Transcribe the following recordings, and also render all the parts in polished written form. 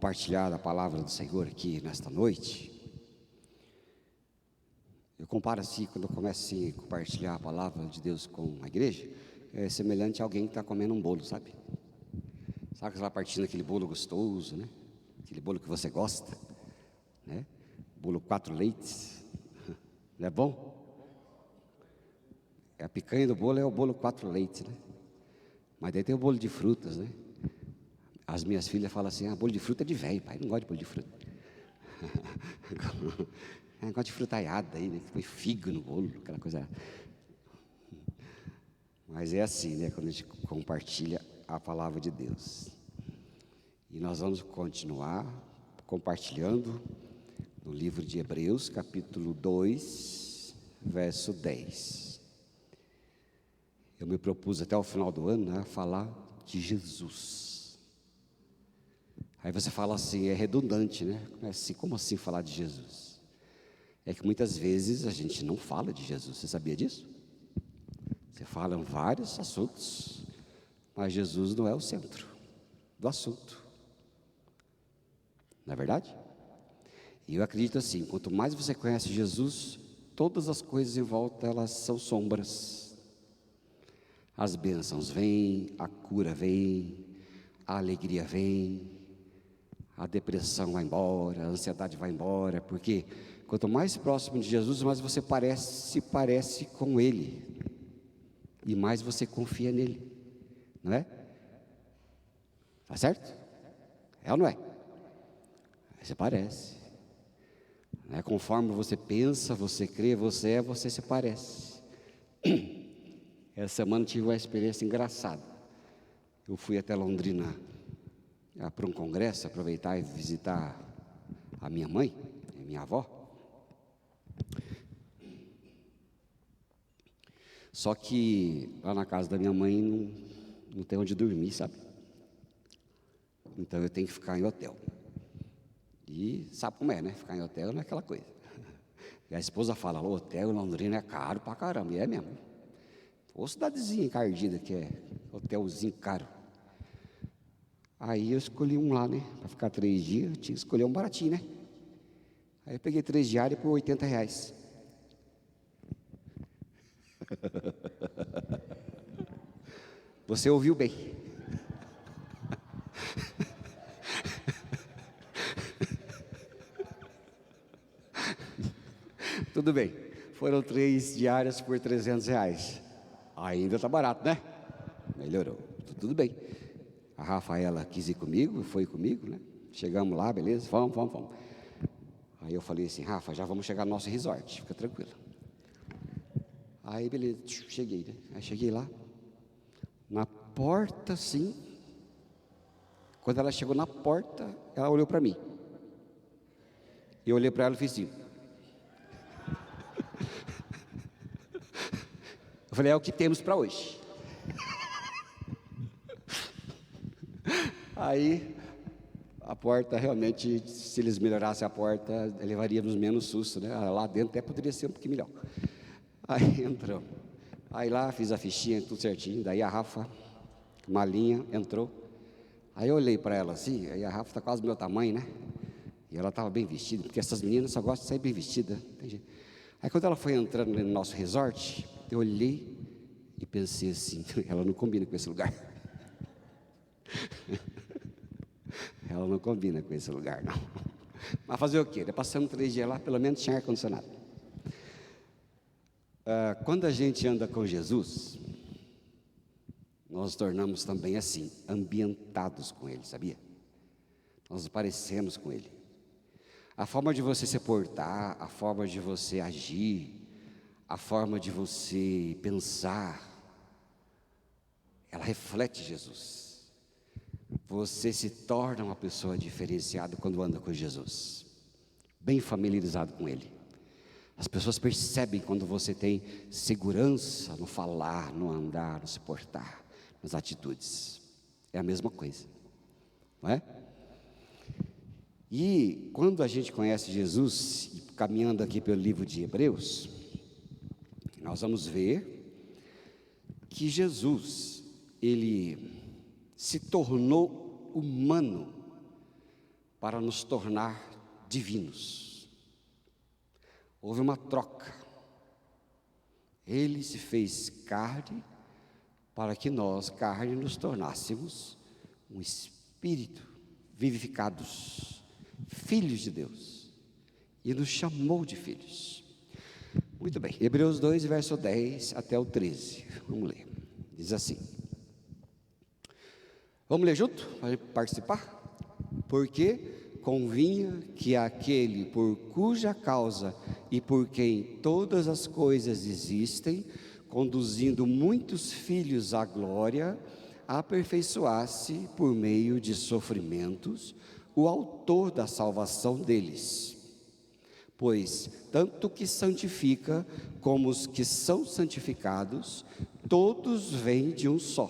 compartilhar a palavra do Senhor aqui nesta noite, eu comparo assim, quando eu começo assim, a compartilhar a palavra de Deus com a igreja, é semelhante a alguém que está comendo um bolo, sabe? Sabe que você vai partindo aquele bolo gostoso, né? Aquele bolo que você gosta, né? Bolo 4 leites, não é bom? A picanha do bolo é o bolo 4 leites, né? Mas daí tem o bolo de frutas, né? As minhas filhas falam assim, bolo de fruta é de velho, pai, não gosta de bolo de fruta. Gosta de frutaiada aí, né? Que põe figo no bolo, aquela coisa. Mas é assim, né? Quando a gente compartilha a palavra de Deus. E nós vamos continuar compartilhando no livro de Hebreus, capítulo 2, verso 10. Eu me propus até o final do ano, né, falar de Jesus. Aí você fala assim, é redundante, né? Como assim falar de Jesus? É que muitas vezes a gente não fala de Jesus, você sabia disso? Você fala em vários assuntos, mas Jesus não é o centro do assunto. Não é verdade? E eu acredito assim, quanto mais você conhece Jesus, todas as coisas em volta, elas são sombras. As bênçãos vêm, a cura vem, a alegria vem, a depressão vai embora, a ansiedade vai embora, porque quanto mais próximo de Jesus, mais você se parece com Ele, e mais você confia nele, não é? Tá certo? É ou não é? Você parece, né? Conforme você pensa, você crê, você se parece. Essa semana tive uma experiência engraçada. Eu fui até Londrina para um congresso, aproveitar e visitar a minha mãe, a minha avó. Só que lá na casa da minha mãe não tem onde dormir, sabe? Então eu tenho que ficar em hotel. E sabe como é, né? Ficar em hotel não é aquela coisa. E a esposa fala, o hotel em Londrina é caro pra caramba, e é mesmo. Ou cidadezinha encardida, que é hotelzinho caro. Aí eu escolhi um lá, né? Para ficar 3 dias, eu tinha que escolher um baratinho, né? Aí eu peguei 3 diárias por R$80. Você ouviu bem. Tudo bem. Foram 3 diárias por R$300. Ainda está barato, né? Melhorou. Tudo bem. A Rafaela quis ir comigo, foi comigo, né? Chegamos lá, beleza? Vamos. Aí eu falei assim, Rafa, já vamos chegar no nosso resort, fica tranquilo. Aí, beleza, cheguei, né? Aí cheguei lá, na porta, sim. Quando ela chegou na porta, ela olhou para mim. Eu olhei para ela e fiz assim. Eu falei, é o que temos para hoje. Aí, a porta realmente, se eles melhorassem a porta, levaríamos menos susto, né? Lá dentro até poderia ser um pouquinho melhor. Aí entramos. Aí lá fiz a fichinha, tudo certinho. Daí a Rafa, malinha, entrou. Aí eu olhei para ela assim, aí a Rafa está quase do meu tamanho, né? E ela estava bem vestida, porque essas meninas só gostam de sair bem vestidas. Aí quando ela foi entrando no nosso resort, eu olhei e pensei assim, ela não combina com esse lugar. Ela não combina com esse lugar, não. Mas fazer o quê? Passamos 3 dias lá, pelo menos tinha ar-condicionado. Quando a gente anda com Jesus, nós nos tornamos também assim, ambientados com Ele, sabia? Nós nos parecemos com Ele. A forma de você se portar, a forma de você agir, a forma de você pensar, ela reflete Jesus. Você se torna uma pessoa diferenciada quando anda com Jesus, bem familiarizado com Ele. As pessoas percebem quando você tem segurança no falar, no andar, no se portar, nas atitudes. É a mesma coisa, não é? E quando a gente conhece Jesus, caminhando aqui pelo livro de Hebreus, nós vamos ver que Jesus, Ele se tornou humano para nos tornar divinos. Houve uma troca. Ele se fez carne para que nós, carne, nos tornássemos um espírito, vivificados, filhos de Deus, e nos chamou de filhos. Muito bem, Hebreus 2, verso 10 até o 13, vamos ler, diz assim, vamos ler junto, para participar? Porque convinha que aquele por cuja causa e por quem todas as coisas existem, conduzindo muitos filhos à glória, aperfeiçoasse por meio de sofrimentos o autor da salvação deles. Pois tanto que santifica como os que são santificados, todos vêm de um só.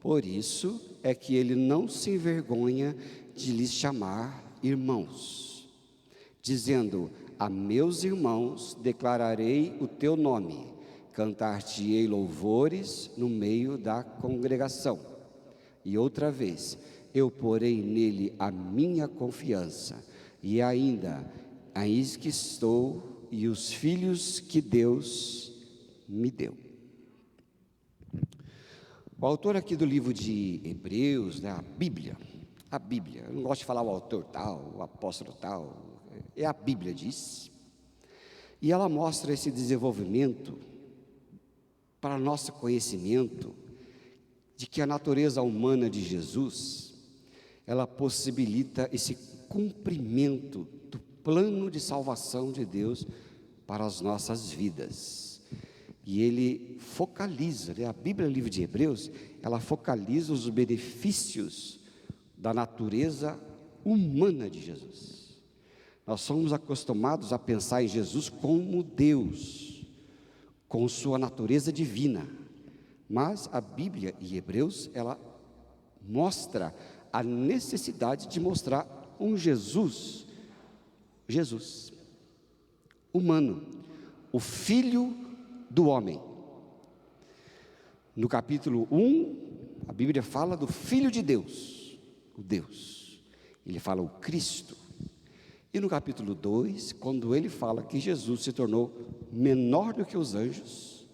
Por isso é que ele não se envergonha de lhes chamar irmãos, dizendo: a meus irmãos declararei o teu nome, cantar-te-ei louvores no meio da congregação. E outra vez, eu porei nele a minha confiança, e ainda, eis que estou, e os filhos que Deus me deu. O autor aqui do livro de Hebreus, né, a Bíblia, eu não gosto de falar o autor tal, o apóstolo tal, é a Bíblia diz, e ela mostra esse desenvolvimento para nosso conhecimento de que a natureza humana de Jesus, ela possibilita esse cumprimento do plano de salvação de Deus para as nossas vidas. E ele focaliza, né? A Bíblia, o livro de Hebreus, ela focaliza os benefícios da natureza humana de Jesus. Nós somos acostumados a pensar em Jesus como Deus, com sua natureza divina. Mas a Bíblia e Hebreus, ela mostra a necessidade de mostrar um Jesus humano, o Filho do homem. No capítulo 1, a Bíblia fala do Filho de Deus, o Deus. Ele fala o Cristo. E no capítulo 2, quando ele fala que Jesus se tornou menor do que os anjos,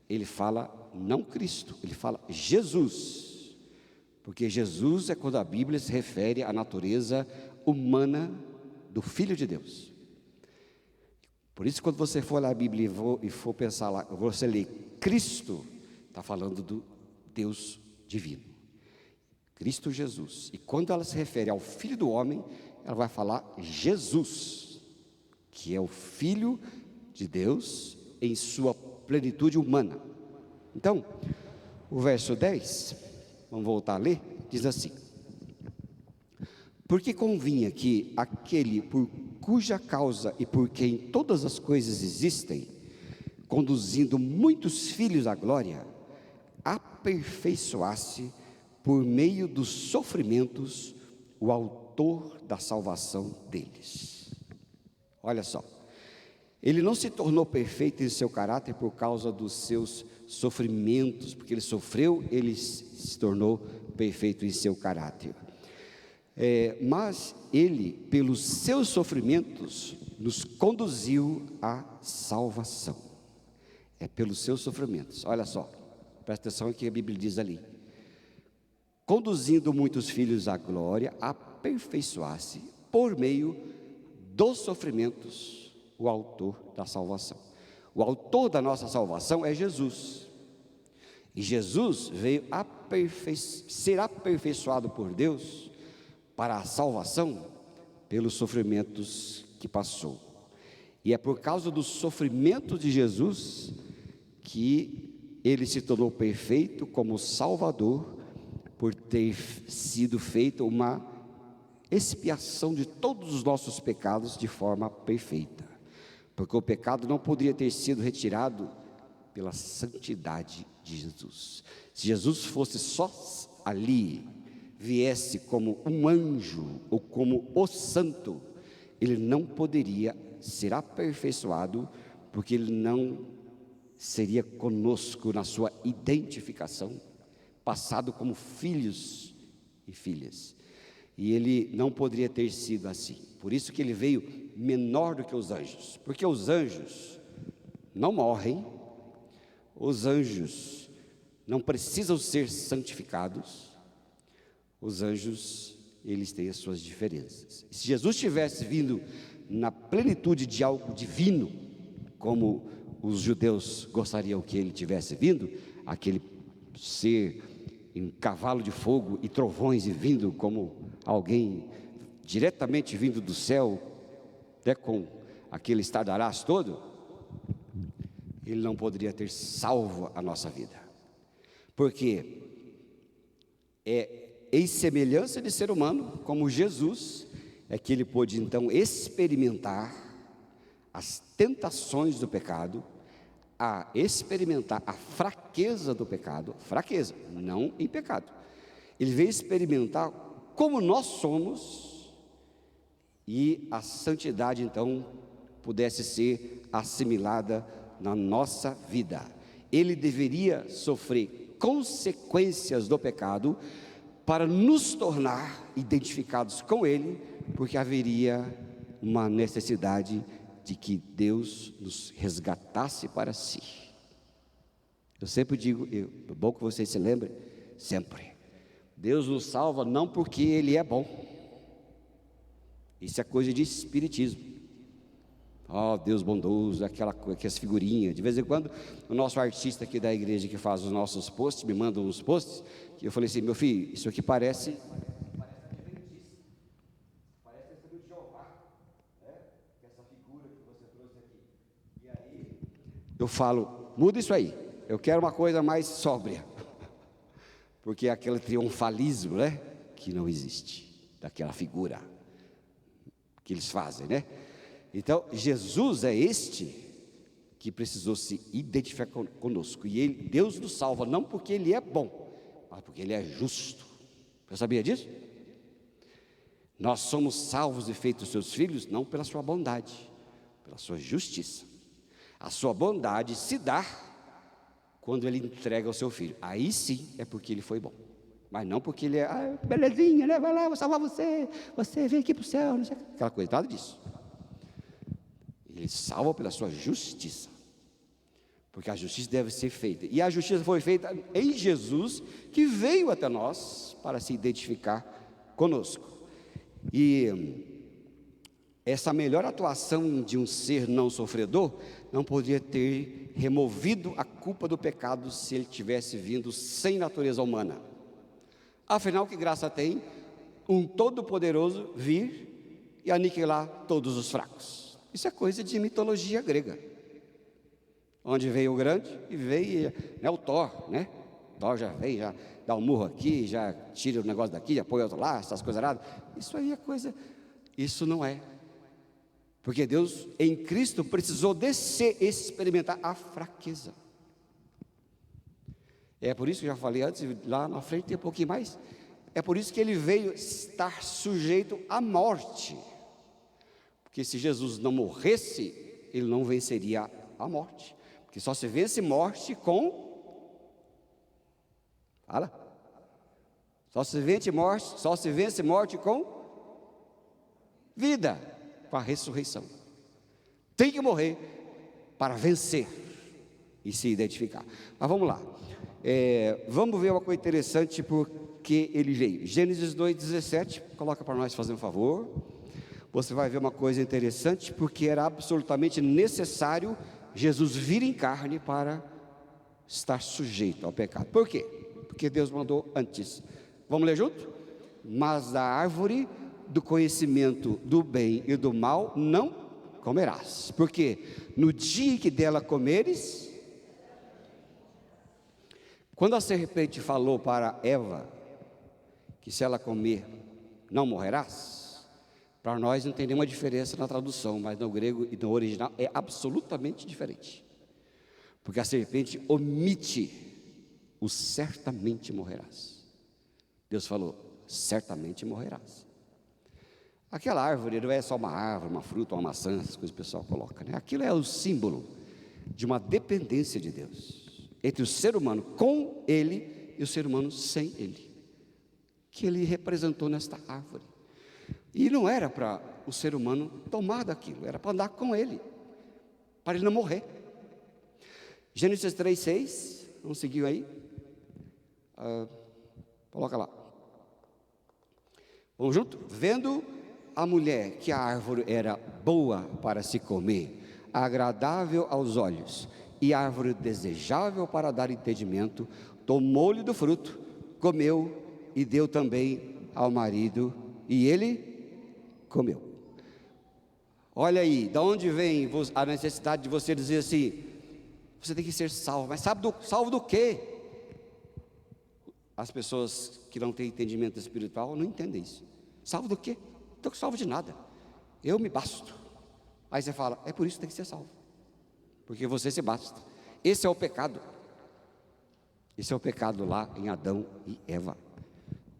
ele fala não Cristo, ele fala Jesus. Porque Jesus é quando a Bíblia se refere à natureza humana do Filho de Deus. Por isso, quando você for ler a Bíblia e for pensar lá, você lê Cristo, está falando do Deus divino, Cristo Jesus. E quando ela se refere ao Filho do homem, ela vai falar Jesus, que é o Filho de Deus em sua plenitude humana. Então, o verso 10, vamos voltar a ler, diz assim: porque convinha que aquele por cuja causa e por quem todas as coisas existem, conduzindo muitos filhos à glória, aperfeiçoasse por meio dos sofrimentos o autor da salvação deles. Olha só, ele não se tornou perfeito em seu caráter por causa dos seus sofrimentos, porque ele sofreu, ele se tornou perfeito em seu caráter. Mas ele, pelos seus sofrimentos, nos conduziu à salvação. É pelos seus sofrimentos. Olha só, presta atenção no que a Bíblia diz ali: conduzindo muitos filhos à glória, aperfeiçoasse por meio dos sofrimentos o autor da salvação. O autor da nossa salvação é Jesus. E Jesus veio ser aperfeiçoado por Deus para a salvação pelos sofrimentos que passou. E é por causa dos sofrimentos de Jesus que ele se tornou perfeito como Salvador, por ter sido feita uma expiação de todos os nossos pecados de forma perfeita. Porque o pecado não poderia ter sido retirado pela santidade de Jesus. Se Jesus fosse só ali, viesse como um anjo ou como o santo, ele não poderia ser aperfeiçoado, porque ele não seria conosco na sua identificação, passado como filhos e filhas. E ele não poderia ter sido assim. Por isso que ele veio menor do que os anjos. Porque os anjos não morrem, os anjos não precisam ser santificados, os anjos, eles têm as suas diferenças. Se Jesus tivesse vindo na plenitude de algo divino, como os judeus gostariam que ele tivesse vindo, aquele ser em cavalo de fogo e trovões e vindo como alguém diretamente vindo do céu, até com aquele estardalhaço todo, ele não poderia ter salvo a nossa vida, porque em semelhança de ser humano, como Jesus, é que ele pôde então experimentar as tentações do pecado, a experimentar a fraqueza do pecado, fraqueza, não em pecado. Ele veio experimentar como nós somos, e a santidade então pudesse ser assimilada na nossa vida. Ele deveria sofrer consequências do pecado para nos tornar identificados com ele, porque haveria uma necessidade de que Deus nos resgatasse para si. Eu sempre digo, é bom que vocês se lembrem, sempre, Deus nos salva não porque Ele é bom, isso é coisa de espiritismo. Oh, Deus bondoso, aquelas figurinhas. De vez em quando, o nosso artista aqui da igreja que faz os nossos posts, me manda uns posts, que eu falei assim, meu filho, isso aqui parece adventista, parece testemunho de Jeová, né? Essa figura que você trouxe aqui. E aí, eu falo, muda isso aí, eu quero uma coisa mais sóbria, porque é aquele triunfalismo, né? Que não existe, daquela figura que eles fazem, né? Então, Jesus é este que precisou se identificar conosco. E Deus nos salva não porque Ele é bom, mas porque Ele é justo. Você sabia disso? Nós somos salvos e feitos seus filhos não pela sua bondade, pela sua justiça. A sua bondade se dá quando Ele entrega o seu filho. Aí sim é porque Ele foi bom. Mas não porque Ele é, belezinha, né? Vai lá, vou salvar você, você vem aqui para o céu, não sei, aquela coisa, nada disso. Ele salva pela sua justiça, porque a justiça deve ser feita, e a justiça foi feita em Jesus, que veio até nós para se identificar conosco. E essa melhor atuação de um ser não sofredor não poderia ter removido a culpa do pecado se ele tivesse vindo sem natureza humana. Afinal, que graça tem um todo-poderoso vir e aniquilar todos os fracos? Isso é coisa de mitologia grega, onde veio o grande e veio, né, o Thor, né? Thor já vem, já dá um murro aqui, já tira o negócio daqui, já põe outro lá, essas coisas erradas. Isso aí é coisa, isso não é. Porque Deus em Cristo precisou descer e experimentar a fraqueza. É por isso que eu já falei antes, lá na frente tem um pouquinho mais. É por isso que ele veio estar sujeito à morte. Porque se Jesus não morresse, ele não venceria a morte. Porque só se vence morte com... Fala. Só se vence morte com vida, com a ressurreição. Tem que morrer para vencer e se identificar. Mas vamos lá. Vamos ver uma coisa interessante porque ele veio. Gênesis 2,17, coloca para nós fazer um favor. Você vai ver uma coisa interessante, porque era absolutamente necessário Jesus vir em carne para estar sujeito ao pecado. Por quê? Porque Deus mandou antes. Vamos ler junto? Mas da árvore do conhecimento do bem e do mal não comerás. Porque no dia que dela comeres, quando a serpente falou para Eva que se ela comer não morrerás, para nós não tem nenhuma diferença na tradução, mas no grego e no original é absolutamente diferente. Porque a serpente omite o certamente morrerás. Deus falou, certamente morrerás. Aquela árvore não é só uma árvore, uma fruta, uma maçã, essas coisas que o pessoal coloca, né? Aquilo é o símbolo de uma dependência de Deus, entre o ser humano com Ele e o ser humano sem Ele. que ele representou nesta árvore. E não era para o ser humano tomar daquilo, era para andar com ele, para ele não morrer. Gênesis 3:6, vamos seguir aí? Coloca lá. Vamos junto? Vendo a mulher que a árvore era boa para se comer, agradável aos olhos, e árvore desejável para dar entendimento, tomou-lhe do fruto, comeu e deu também ao marido, e ele comeu. Olha aí, da onde vem a necessidade de você dizer assim: você tem que ser salvo, mas salvo do quê? As pessoas que não têm entendimento espiritual não entendem isso. Salvo do quê? Não estou salvo de nada, eu me basto. Aí você fala: é por isso que tem que ser salvo, porque você se basta. Esse é o pecado. Esse é o pecado lá em Adão e Eva,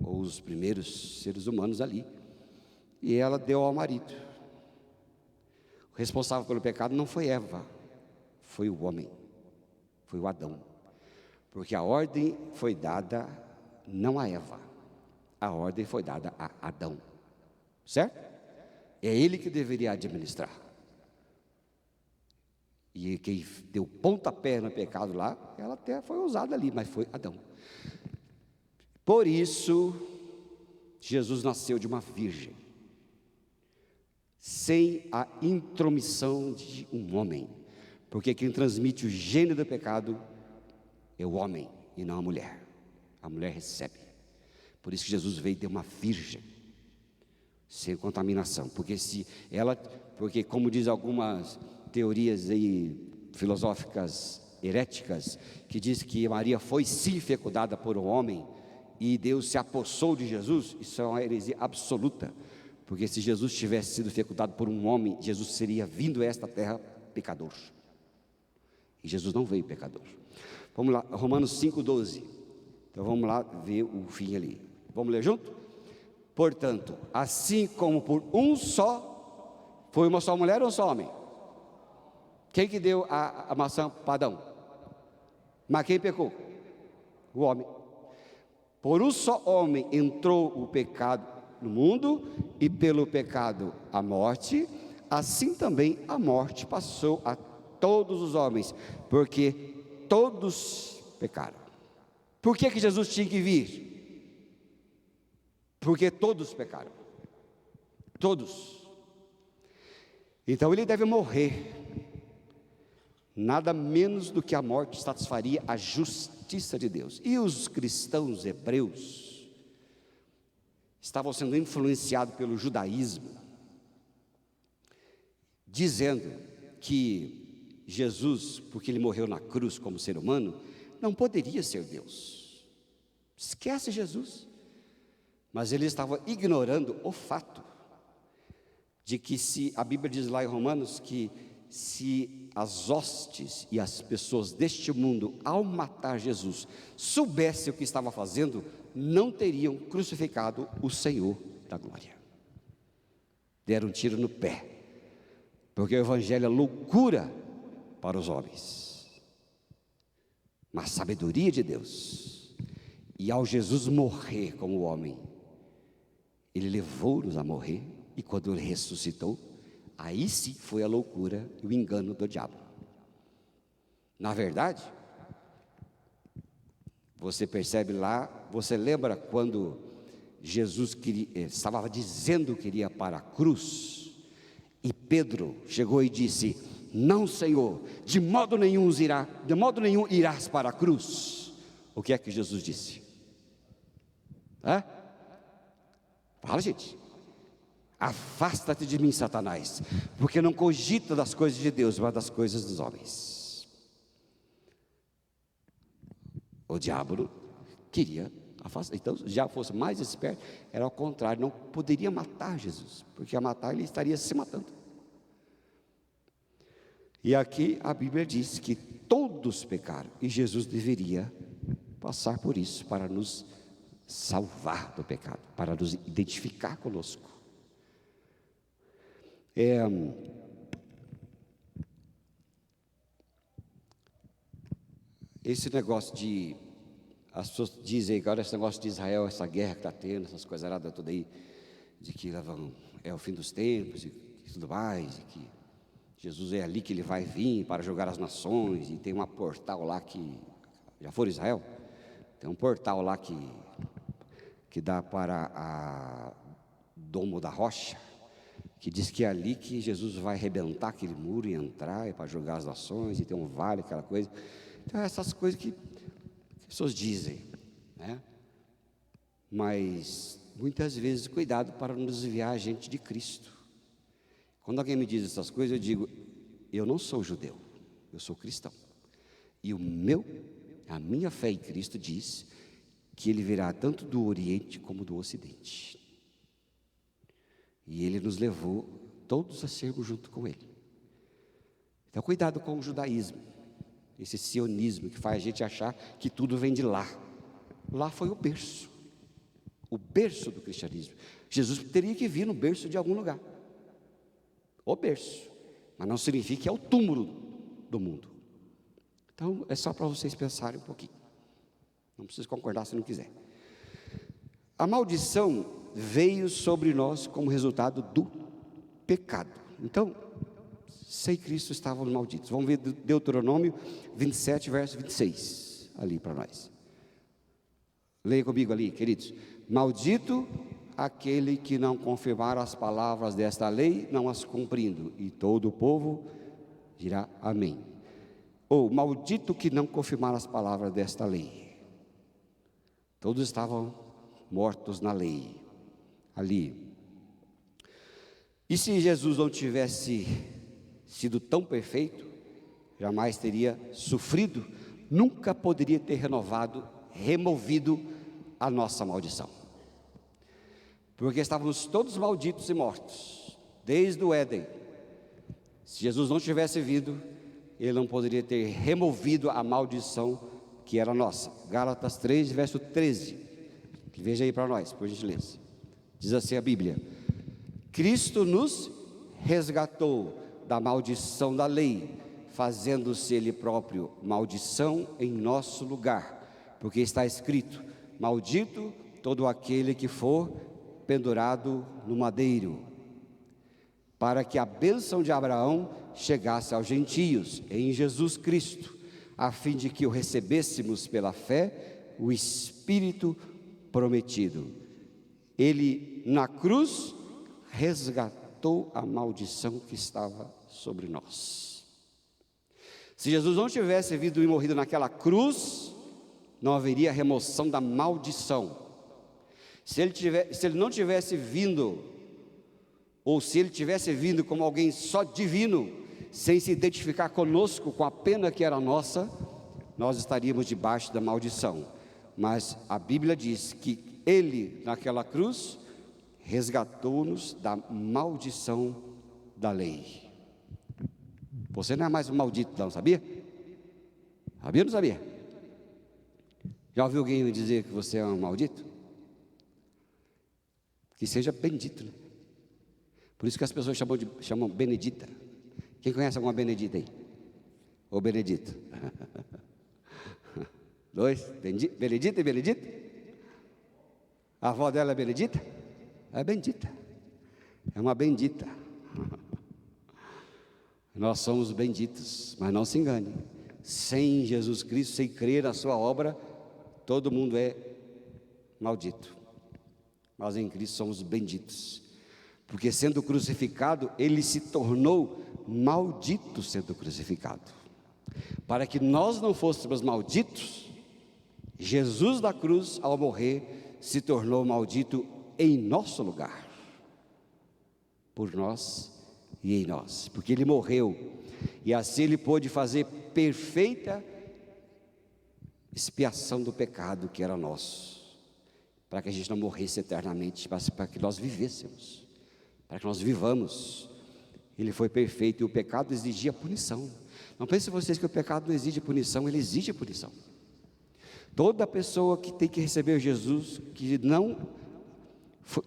ou os primeiros seres humanos ali. E ela deu ao marido. O responsável pelo pecado não foi Eva, foi o homem, foi o Adão. Porque a ordem foi dada não a Eva, a ordem foi dada a Adão, certo? É ele que deveria administrar. E quem deu pontapé no pecado lá, ela até foi usada ali, mas foi Adão. Por isso, Jesus nasceu de uma virgem, sem a intromissão de um homem, porque quem transmite o gênero do pecado é o homem e não a mulher. A mulher recebe. Por isso que Jesus veio de uma virgem, sem contaminação, porque como diz algumas teorias aí filosóficas heréticas, que diz que Maria foi sim fecundada por um homem e Deus se apossou de Jesus. Isso é uma heresia absoluta, porque se Jesus tivesse sido fecundado por um homem, Jesus seria vindo a esta terra pecador, e Jesus não veio pecador. Vamos lá, Romanos 5:12. Então vamos lá ver o fim ali. Vamos ler junto? Portanto, assim como por um só, foi uma só mulher ou um só homem? Quem que deu a maçã para Adão? Mas quem pecou? O homem. Por um só homem entrou o pecado no mundo, e pelo pecado a morte, assim também a morte passou a todos os homens, porque todos pecaram. Por que Jesus tinha que vir? Porque todos pecaram. Todos. Então ele deve morrer. Nada menos do que a morte satisfaria a justiça de Deus. E os cristãos hebreus estavam sendo influenciados pelo judaísmo, dizendo que Jesus, porque ele morreu na cruz como ser humano, não poderia ser Deus. Esquece Jesus. Mas eles estavam ignorando o fato de que, se a Bíblia diz lá em Romanos que se as hostes e as pessoas deste mundo, ao matar Jesus, soubessem o que estava fazendo, não teriam crucificado o Senhor da glória. Deram um tiro no pé, porque o evangelho é loucura para os homens, mas sabedoria de Deus. E ao Jesus morrer como homem, ele levou-nos a morrer, e quando ele ressuscitou, aí sim foi a loucura e o engano do diabo. Na verdade, você percebe lá, você lembra quando Jesus estava dizendo que iria para a cruz, e Pedro chegou e disse: não, Senhor, de modo nenhum irás para a cruz. O que é que Jesus disse? Fala, gente. Afasta-te de mim, Satanás, porque não cogita das coisas de Deus, mas das coisas dos homens. O diabo queria afastar. Então, se já fosse mais esperto, era ao contrário, não poderia matar Jesus, porque a matar ele estaria se matando. E aqui a Bíblia diz que todos pecaram, e Jesus deveria passar por isso para nos salvar do pecado, para nos identificar conosco. Esse negócio de as pessoas dizem que olha esse negócio de Israel, essa guerra que está tendo, essas coisas erradas todas aí, de que é o fim dos tempos e tudo mais, e que Jesus é ali que ele vai vir para julgar as nações, e tem um portal lá que, já foram Israel? Tem um portal lá que dá para a Domo da Rocha, que diz que é ali que Jesus vai arrebentar aquele muro e entrar, e para julgar as nações, e tem um vale, aquela coisa. Então essas coisas que as pessoas dizem, né? Mas muitas vezes cuidado para não desviar a gente de Cristo. Quando alguém me diz essas coisas, eu digo, eu não sou judeu, eu sou cristão. E a minha fé em Cristo diz que Ele virá tanto do Oriente como do Ocidente. E Ele nos levou todos a sermos junto com Ele. Então cuidado com o judaísmo, esse sionismo que faz a gente achar que tudo vem de lá. Lá foi o berço do cristianismo. Jesus teria que vir no berço de algum lugar. O berço, mas não significa que é o túmulo do mundo. Então é só para vocês pensarem um pouquinho. Não precisa concordar se não quiser. A maldição veio sobre nós como resultado do pecado. Então, sem Cristo estávamos malditos. Vamos ver Deuteronômio 27, verso 26, ali para nós. Leia comigo ali, queridos. Maldito aquele que não confirmar as palavras desta lei, não as cumprindo. E todo o povo dirá amém. Ou maldito que não confirmar as palavras desta lei. Todos estavam mortos na lei, ali. E se Jesus não tivesse sido tão perfeito, jamais teria sofrido, nunca poderia ter removido a nossa maldição. Porque estávamos todos malditos e mortos, desde o Éden. Se Jesus não tivesse vindo, Ele não poderia ter removido a maldição que era nossa. Gálatas 3, verso 13. Veja aí para nós, por gentileza. Diz assim a Bíblia: Cristo nos resgatou da maldição da lei, fazendo-se Ele próprio maldição em nosso lugar, porque está escrito: maldito todo aquele que for pendurado no madeiro, para que a bênção de Abraão chegasse aos gentios em Jesus Cristo, a fim de que o recebêssemos pela fé o Espírito prometido. Ele na cruz resgatou a maldição que estava sobre nós. Se Jesus não tivesse vindo e morrido naquela cruz, não haveria remoção da maldição. Se ele não tivesse vindo, ou se ele tivesse vindo como alguém só divino, sem se identificar conosco, com a pena que era nossa, nós estaríamos debaixo da maldição. Mas a Bíblia diz que Ele, naquela cruz, resgatou-nos da maldição da lei. Você não é mais um maldito não, sabia? Sabia ou não sabia? Já ouviu alguém me dizer que você é um maldito? Que seja bendito, né? Por isso que as pessoas chamam Benedita. Quem conhece alguma Benedita aí? Ou Benedito? Dois? Benedita e Benedita? A avó dela é Benedita? É bendita. É uma bendita. Nós somos benditos, mas não se engane. Sem Jesus Cristo, sem crer na sua obra, todo mundo é maldito. Nós em Cristo somos benditos, porque sendo crucificado, Ele se tornou maldito sendo crucificado. Para que nós não fôssemos malditos, Jesus da cruz, ao morrer, se tornou maldito em nosso lugar, por nós e em nós, porque Ele morreu, e assim Ele pôde fazer perfeita expiação do pecado que era nosso, para que a gente não morresse eternamente, mas para que nós vivêssemos, para que nós vivamos. Ele foi perfeito e o pecado exigia punição. Não pensem vocês que o pecado não exige punição, ele exige punição. Toda pessoa que tem que receber Jesus, que não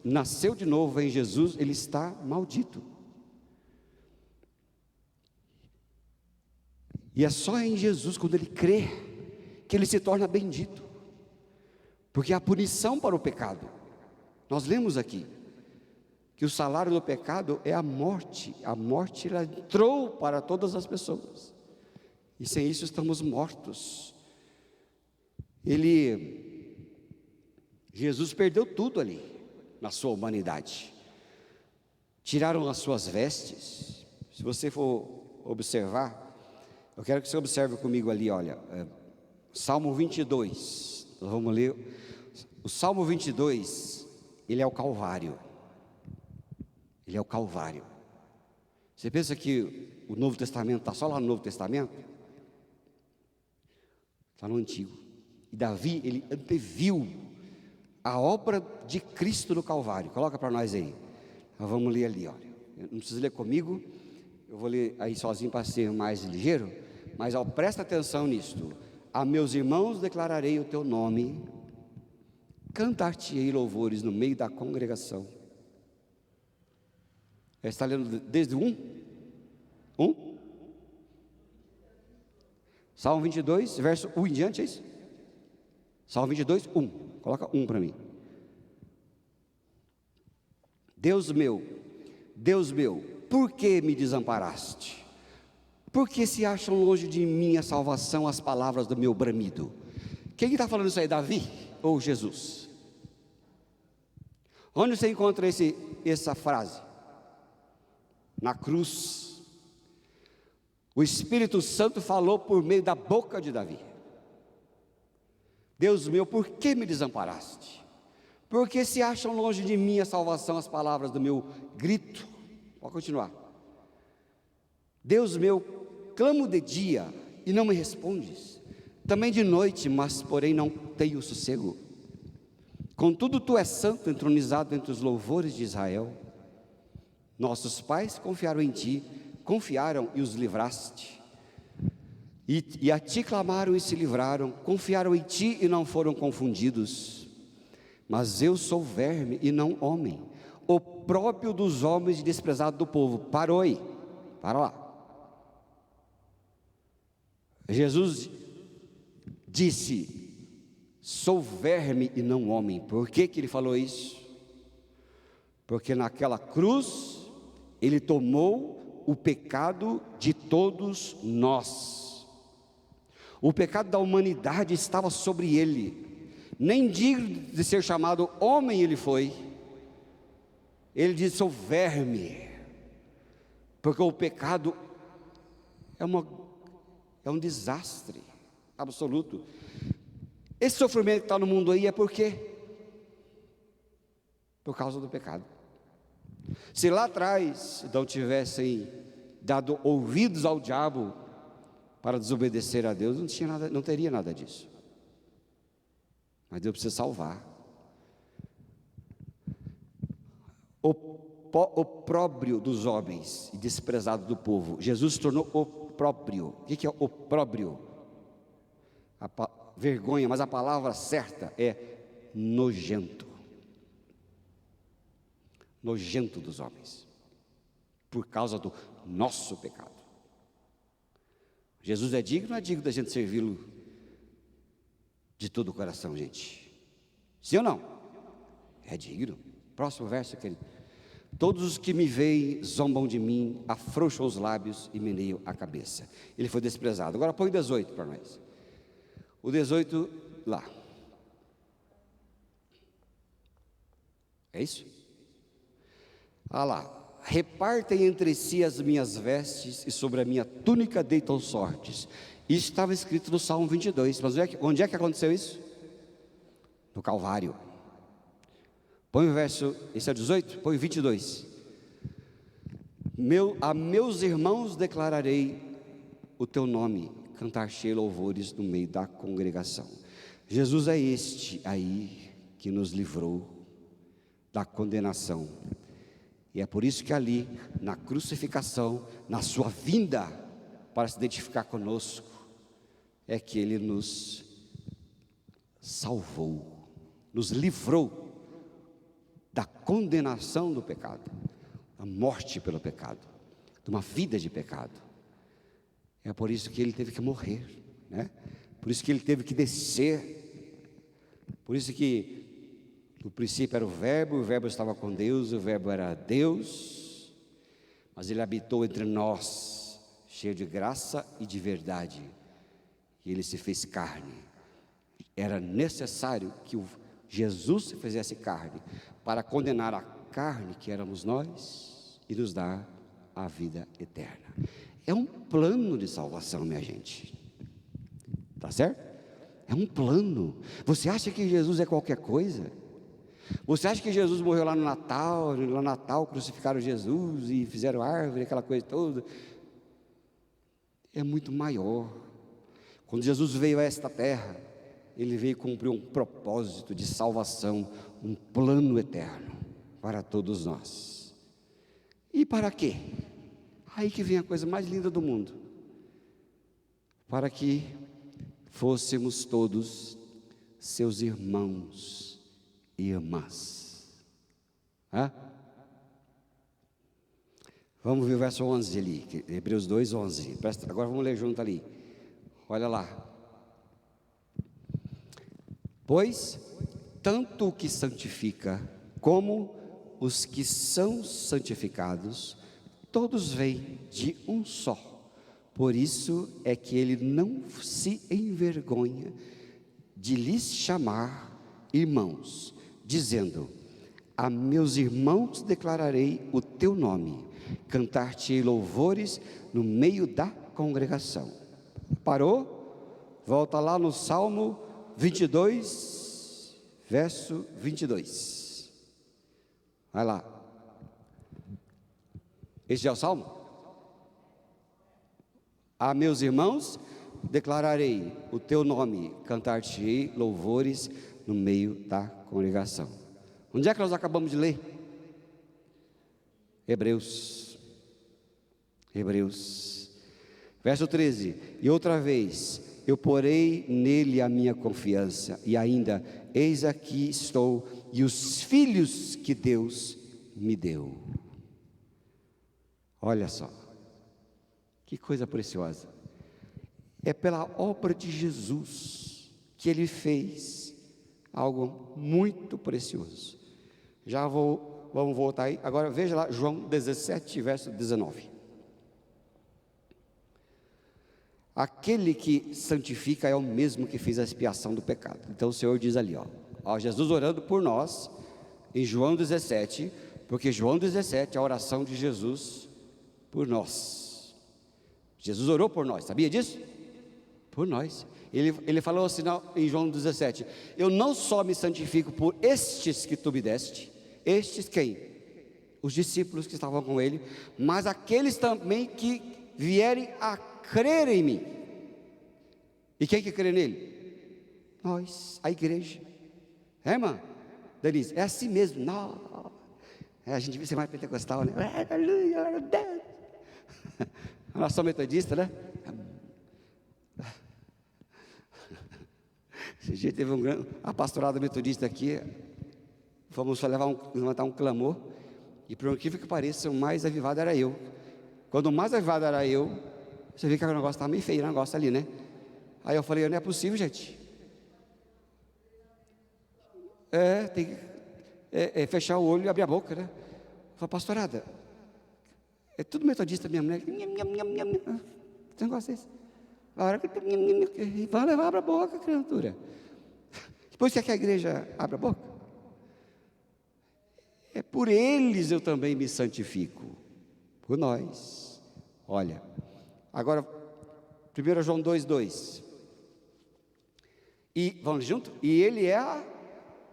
nasceu de novo em Jesus, ele está maldito. E é só em Jesus, quando ele crê, que ele se torna bendito. porque há punição para o pecado. Nós lemos aqui que o salário do pecado é a morte. A morte, ela entrou para todas as pessoas, e sem isso estamos mortos. Jesus perdeu tudo ali, na sua humanidade. Tiraram as suas vestes. Se você for observar, eu quero que você observe comigo ali, olha, Salmo 22, nós vamos ler, o Salmo 22, ele é o Calvário, ele é o Calvário. Você pensa que o Novo Testamento está só lá no Novo Testamento? Está no Antigo. E Davi, ele anteviu a obra de Cristo no Calvário. Coloca para nós aí, nós vamos ler ali, olha, não precisa ler comigo, eu vou ler aí sozinho para ser mais ligeiro, mas presta atenção nisto. A meus irmãos declararei o teu nome, cantar-te-ei louvores no meio da congregação. Está lendo desde o 1? Salmo 22, verso 1 em diante, é isso? Salmo 22, 1. Coloca 1 para mim. Deus meu, por que me desamparaste? Por que se acham longe de mim a salvação, as palavras do meu bramido? Quem está falando isso aí, Davi ou Jesus? Onde você encontra essa frase? Na cruz. O Espírito Santo falou por meio da boca de Davi. Deus meu, por que me desamparaste? Por que se acham longe de mim a salvação, as palavras do meu grito? Pode continuar. Deus meu, clamo de dia e não me respondes, também de noite, mas porém não tenho sossego. Contudo tu és santo, entronizado entre os louvores de Israel. Nossos pais confiaram em ti, confiaram e os livraste, e a ti clamaram e se livraram, confiaram em ti e não foram confundidos. Mas eu sou verme e não homem, opróbrio dos homens e desprezado do povo. Parou aí, para lá. Jesus disse: sou verme e não homem. Por que ele falou isso? Porque naquela cruz ele tomou o pecado de todos nós. O pecado da humanidade estava sobre ele. Nem digno de ser chamado homem ele foi. Ele disse: sou verme, porque o pecado é um desastre absoluto. Esse sofrimento que está no mundo aí é por quê? Por causa do pecado. Se lá atrás não tivessem dado ouvidos ao diabo para desobedecer a Deus, não teria nada disso. Mas Deus precisa salvar. Opróbrio dos homens e desprezado do povo. Jesus se tornou opróbrio. O que é opróbrio? Vergonha, mas a palavra certa é nojento. Nojento dos homens, por causa do nosso pecado. Jesus é digno, não é digno da gente servi-lo de todo o coração, gente? Sim ou não? É digno. Próximo verso, querido. Todos os que me veem zombam de mim, afrouxam os lábios e meneiam a cabeça. Ele foi desprezado. Agora põe o 18 para nós. O 18 lá. É isso? Ah lá. Repartem entre si as minhas vestes e sobre a minha túnica deitam sortes. Isso estava escrito no Salmo 22. Mas onde é que aconteceu isso? No Calvário. Põe o verso, esse é o 18? Põe o 22. A meus irmãos declararei o teu nome, cantar-te louvores no meio da congregação. Jesus é este aí que nos livrou da condenação. E é por isso que ali, na crucificação, na sua vinda para se identificar conosco, é que Ele nos salvou, nos livrou da condenação do pecado, da morte pelo pecado, de uma vida de pecado. É por isso que Ele teve que morrer, né? Por isso que Ele teve que descer Por isso que no princípio era o Verbo estava com Deus, o Verbo era Deus, mas ele habitou entre nós, cheio de graça e de verdade, e ele se fez carne. Era necessário que Jesus se fizesse carne, para condenar a carne que éramos nós, e nos dar a vida eterna. É um plano de salvação, minha gente, tá certo? É um plano. Você acha que Jesus é qualquer coisa? Você acha que Jesus morreu lá no Natal crucificaram Jesus e fizeram árvore, aquela coisa toda? É muito maior. Quando Jesus veio a esta terra, ele veio cumprir um propósito de salvação, um plano eterno para todos nós. E para quê? Aí que vem a coisa mais linda do mundo. Para que fôssemos todos seus irmãos e irmãs. Vamos ver o verso 11 ali, Hebreus 2, 11. Agora vamos ler junto ali. Olha lá. Pois, tanto o que santifica, como os que são santificados, todos vêm de um só. Por isso é que ele não se envergonha de lhes chamar irmãos, dizendo: a meus irmãos declararei o teu nome, cantar-te-ei louvores no meio da congregação. Parou? Volta lá no Salmo 22, verso 22. Vai lá. Este é o Salmo? A meus irmãos declararei o teu nome, cantar-te-ei louvores no meio da congregação. Onde é que nós acabamos de ler? Hebreus, verso 13, e outra vez, eu porei nele a minha confiança, e ainda, eis aqui estou, e os filhos que Deus me deu. Olha só, que coisa preciosa. É pela obra de Jesus que ele fez algo muito precioso. Vamos voltar aí, agora veja lá, João 17, verso 19. Aquele que santifica é o mesmo que fez a expiação do pecado. Então o Senhor diz ali, Jesus orando por nós, em João 17, porque João 17 é a oração de Jesus por nós. Jesus orou por nós, sabia disso? Por nós. Ele falou assim em João 17, eu não só me santifico por estes que tu me deste. Estes quem? Os discípulos que estavam com ele, mas aqueles também que vierem a crer em mim. E quem que crê nele? Nós, a igreja. Irmã Denise? É assim mesmo. Não. A gente vai ser mais pentecostal, né? Aleluia, Deus. Nós somos metodistas, né? Esse dia teve a pastorada metodista aqui. Fomos só levantar um clamor. E por incrível que pareça, o mais avivado era eu. Quando o mais avivado era eu, você vê que o negócio estava meio feio, o negócio ali, né? Aí eu falei, não é possível, gente. Tem que fechar o olho e abrir a boca, né? Eu falei, pastorada, é tudo metodista mesmo, né? Que negócio é esse? A hora que vai levar, abra a boca, criatura. Depois quer que a igreja abra a boca? É por eles eu também me santifico. Por nós. Olha, agora, 1 João 2,2. E, vamos junto? E ele é a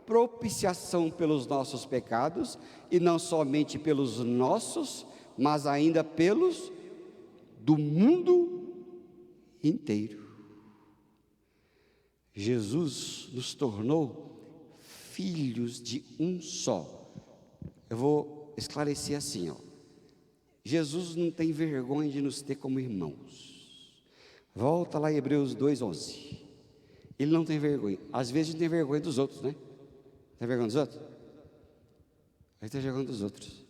propiciação pelos nossos pecados, e não somente pelos nossos, mas ainda pelos do mundo inteiro. Jesus nos tornou filhos de um só. Eu vou esclarecer assim, Jesus não tem vergonha de nos ter como irmãos. Volta lá em Hebreus 2,11. Ele não tem vergonha. Às vezes a gente tem vergonha dos outros, né? Tem vergonha dos outros? A gente tem vergonha dos outros.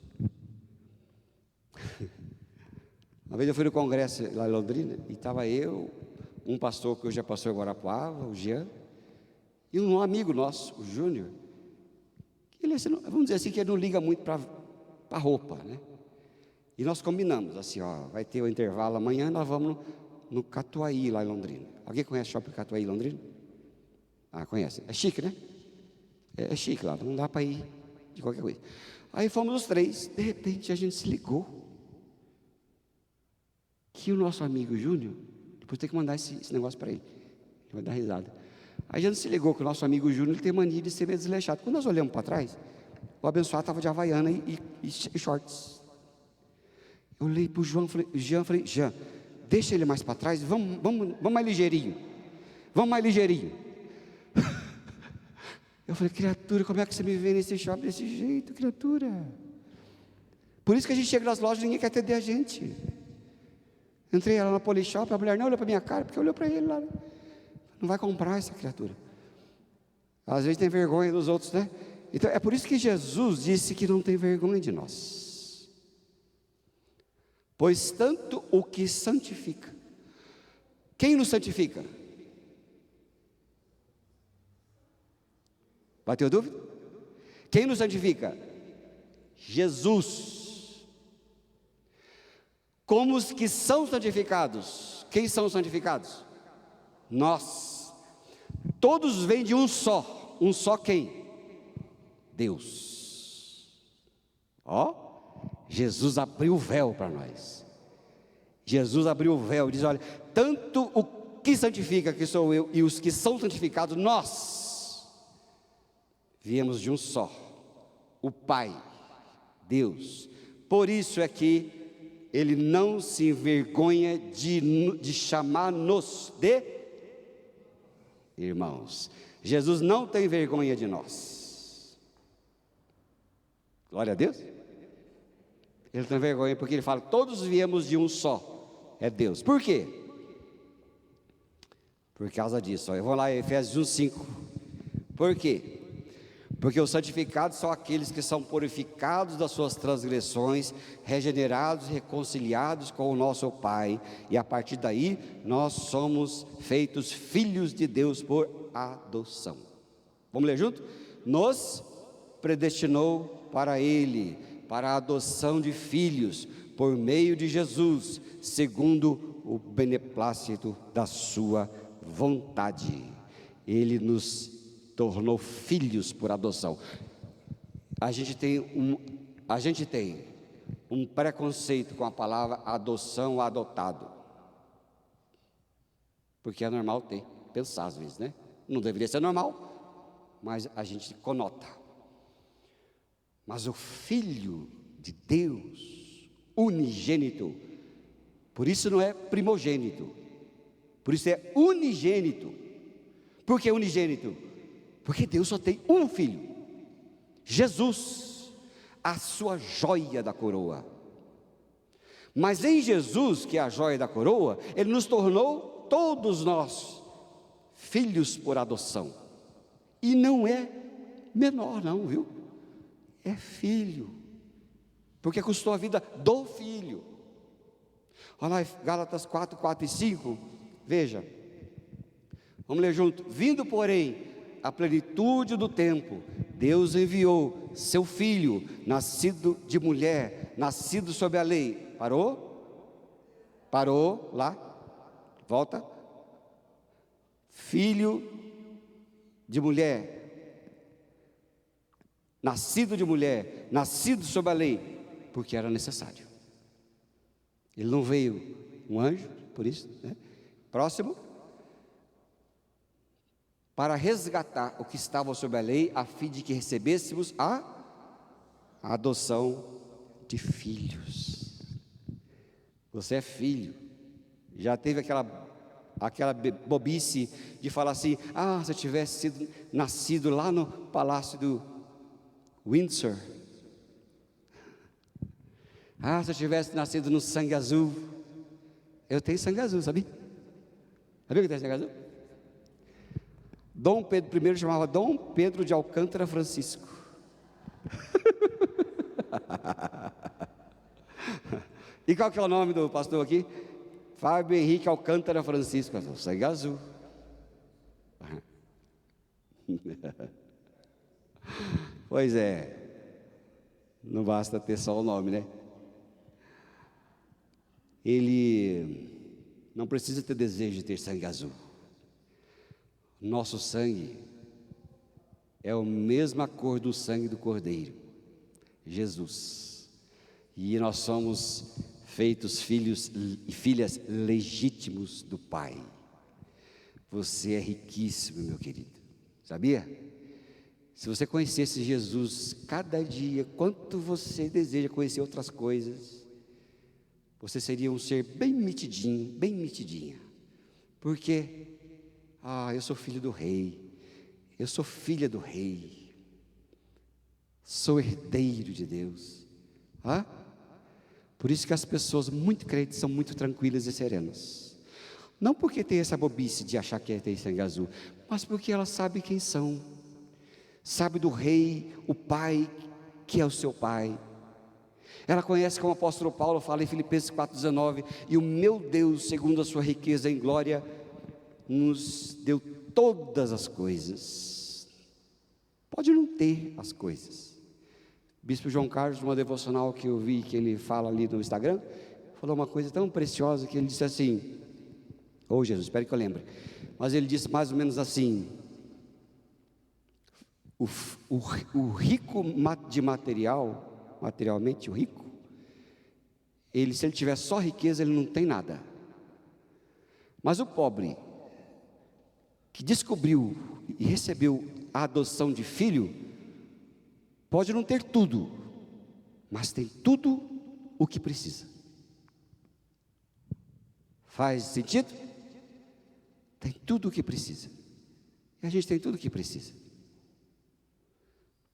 Uma vez eu fui no congresso lá em Londrina, e estava eu, um pastor que hoje é pastor em Guarapuava, o Jean, E um amigo nosso, o Júnior, ele, vamos dizer assim, que ele não liga muito para a roupa, né? E nós combinamos, assim, ó, vai ter o intervalo amanhã, nós vamos no Catuaí, lá em Londrina. Alguém conhece o Shopping Catuaí, Londrina? Ah, conhece. É chique, né? É chique lá, não dá para ir de qualquer coisa. Aí fomos os três, de repente a gente se ligou que o nosso amigo Júnior, depois tem que mandar esse negócio para ele, ele vai dar risada. Aí a gente se ligou que o nosso amigo Júnior tem mania de ser meio desleixado. Quando nós olhamos para trás, o abençoado estava de havaiana e shorts. Eu olhei para o Jean, falei, Jean, deixa ele mais para trás, vamos mais ligeirinho, vamos mais ligeirinho. Eu falei, criatura, como é que você me vê nesse shopping desse jeito, criatura? Por isso que a gente chega nas lojas e ninguém quer atender a gente. Entrei lá na Polishop, a mulher não olhou para minha cara, porque olhou para ele lá. Não vai comprar essa criatura. Às vezes tem vergonha dos outros, né? Então é por isso que Jesus disse que não tem vergonha de nós. Pois tanto o que santifica. Quem nos santifica? Bateu dúvida? Quem nos santifica? Jesus. Como os que são santificados? Quem são os santificados? Nós. Todos vêm de um só quem? Deus. Ó, Jesus abriu o véu para nós. Jesus abriu o véu e diz, olha, tanto o que santifica, que sou eu, e os que são santificados, nós viemos de um só, o Pai, Deus. Por isso é que Ele não se envergonha de chamar-nos de irmãos. Jesus não tem vergonha de nós. Glória a Deus. Ele tem vergonha porque Ele fala, todos viemos de um só, é Deus. Por quê? Por causa disso, ó, eu vou lá em Efésios 1:5. Por quê? Porque os santificados são aqueles que são purificados das suas transgressões, regenerados e reconciliados com o nosso Pai, e a partir daí nós somos feitos filhos de Deus por adoção. Vamos ler junto? Nos predestinou para Ele, para a adoção de filhos, por meio de Jesus, segundo o beneplácito da sua vontade. Ele nos tornou filhos por adoção. A gente tem um preconceito com a palavra adoção, adotado, porque é normal pensar às vezes, né? Não deveria ser normal, mas a gente conota. Mas o Filho de Deus, unigênito, por isso não é primogênito, por isso é unigênito. Por que unigênito? Porque Deus só tem um filho, Jesus, a sua joia da coroa. Mas em Jesus, que é a joia da coroa, Ele nos tornou todos nós filhos por adoção. E não é menor não, viu? É filho, porque custou a vida do filho. Olha lá, Gálatas 4, 4 e 5, veja, vamos ler junto. Vindo, porém, a plenitude do tempo, Deus enviou seu Filho, nascido de mulher, nascido sob a lei. Parou, lá, volta. Filho de mulher, nascido de mulher, nascido sob a lei, porque era necessário. Ele não veio um anjo, por isso, né? Próximo. Para resgatar o que estava sob a lei, a fim de que recebêssemos a adoção de filhos. Você é filho. Já teve aquela bobice de falar assim, se eu tivesse nascido lá no palácio do Windsor, se eu tivesse nascido no sangue azul. Eu tenho sangue azul, sabia? Sabia que tem sangue azul? Dom Pedro I chamava Dom Pedro de Alcântara Francisco. E qual que é o nome do pastor aqui? Fábio Henrique Alcântara Francisco. Sangue azul. Pois é, não basta ter só o nome, né? Ele não precisa ter desejo de ter sangue azul. Nosso sangue é a mesma cor do sangue do Cordeiro, Jesus. E nós somos feitos filhos e filhas legítimos do Pai. Você é riquíssimo, meu querido. Sabia? Se você conhecesse Jesus cada dia, quanto você deseja conhecer outras coisas, você seria um ser bem metidinho, bem metidinha. Porque, eu sou filho do rei, eu sou filha do rei, sou herdeiro de Deus. Por isso que as pessoas muito crentes são muito tranquilas e serenas. Não porque tem essa bobice de achar que tem sangue azul, mas porque elas sabem quem são. Sabe do rei, o pai, que é o seu pai. Ela conhece, como o apóstolo Paulo fala em Filipenses 4,19, e o meu Deus, segundo a sua riqueza em glória, nos deu todas as coisas. Pode não ter as coisas. Bispo João Carlos, numa devocional que eu vi, que ele fala ali no Instagram, falou uma coisa tão preciosa, que ele disse assim, Jesus, espero que eu lembre, mas ele disse mais ou menos assim, o rico de materialmente o rico, se ele tiver só riqueza, ele não tem nada. Mas o pobre, que descobriu e recebeu a adoção de filho, pode não ter tudo, mas tem tudo o que precisa. Faz sentido? Tem tudo o que precisa. E a gente tem tudo o que precisa.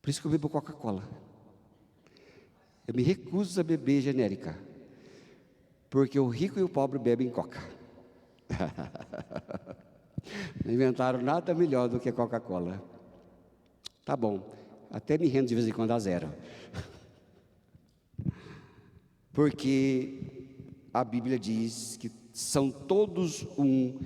Por isso que eu bebo Coca-Cola. Eu me recuso a beber genérica, porque o rico e o pobre bebem Coca. Não inventaram nada melhor do que Coca-Cola. Tá bom, até me rendo de vez em quando a zero. Porque a Bíblia diz que são todos um,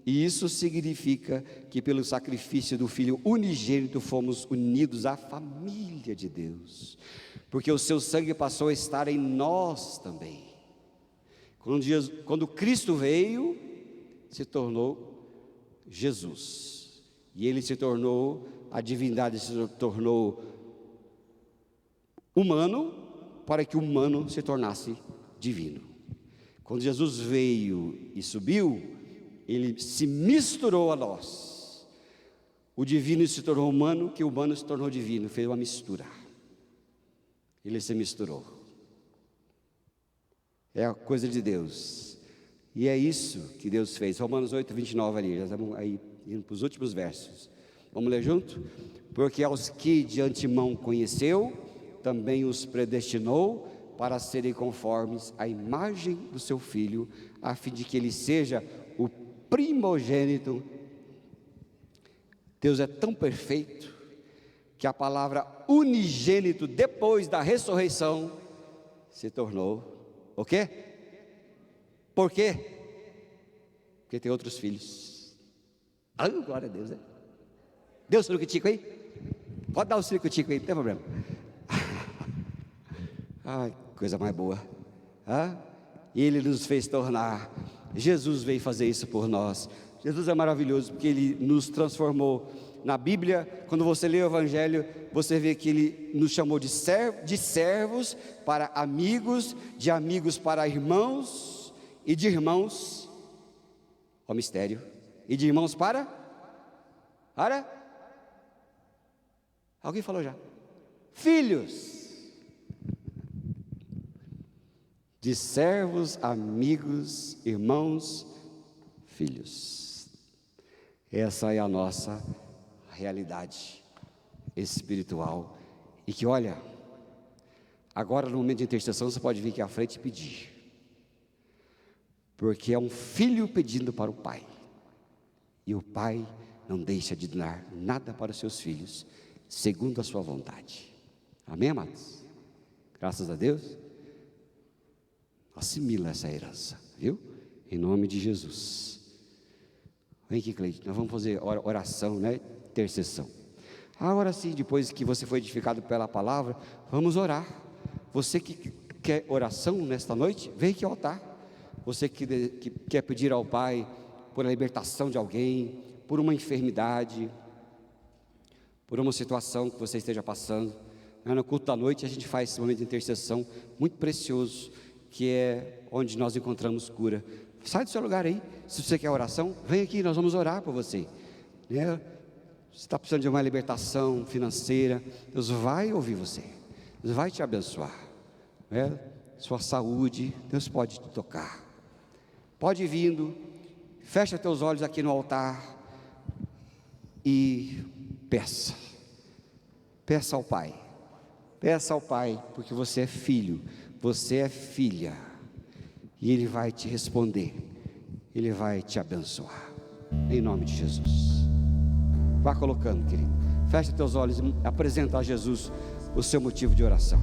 e isso significa que pelo sacrifício do Filho unigênito fomos unidos à família de Deus, porque o seu sangue passou a estar em nós também. Quando Cristo veio, se tornou Jesus, e ele se tornou, a divindade se tornou humano, para que o humano se tornasse divino. Quando Jesus veio e subiu, ele se misturou a nós. O divino se tornou humano, que o humano se tornou divino, fez uma mistura. Ele se misturou. É a coisa de Deus. E é isso que Deus fez. Romanos 8, 29 ali, já estamos aí indo para os últimos versos. Vamos ler junto? Porque aos que de antemão conheceu, também os predestinou para serem conformes à imagem do seu Filho, a fim de que ele seja o primogênito. Deus é tão perfeito, que a palavra unigênito, depois da ressurreição, se tornou o quê? Por quê? Porque tem outros filhos. Glória a Deus, né? Deu o circo-tico aí? Pode dar o circo-tico aí, não tem problema. Coisa mais boa. E ele nos fez tornar. Jesus veio fazer isso por nós. Jesus é maravilhoso, porque ele nos transformou. Na Bíblia, quando você lê o Evangelho, você vê que ele nos chamou de servos para amigos, de amigos para irmãos, e de irmãos, ó mistério, e de irmãos para? Alguém falou já? Filhos. De servos, amigos, irmãos, filhos. Essa é a nossa realidade espiritual. E que olha, agora no momento de intercessão você pode vir aqui à frente e pedir. Porque é um filho pedindo para o pai. E o pai não deixa de dar nada para os seus filhos, segundo a sua vontade. Amém, amados? Graças a Deus. Assimila essa herança, viu? Em nome de Jesus. Vem aqui, Cleide, nós vamos fazer oração, né? intercessão. Agora sim, depois que você foi edificado pela palavra, vamos orar. Você que quer oração nesta noite, vem aqui ao altar. Você que quer pedir ao Pai por a libertação de alguém, por uma enfermidade, por uma situação que você esteja passando. No culto da noite a gente faz esse momento de intercessão muito precioso, que é onde nós encontramos cura. Sai do seu lugar aí. Se você quer oração, vem aqui, nós vamos orar por você. Você está precisando de uma libertação financeira, Deus vai ouvir você, Deus vai te abençoar. Sua saúde, Deus pode te tocar. Pode ir vindo, fecha teus olhos aqui no altar e peça ao Pai, porque você é filho, você é filha, e Ele vai te responder, Ele vai te abençoar, em nome de Jesus. Vá colocando, querido, fecha teus olhos e apresenta a Jesus o seu motivo de oração.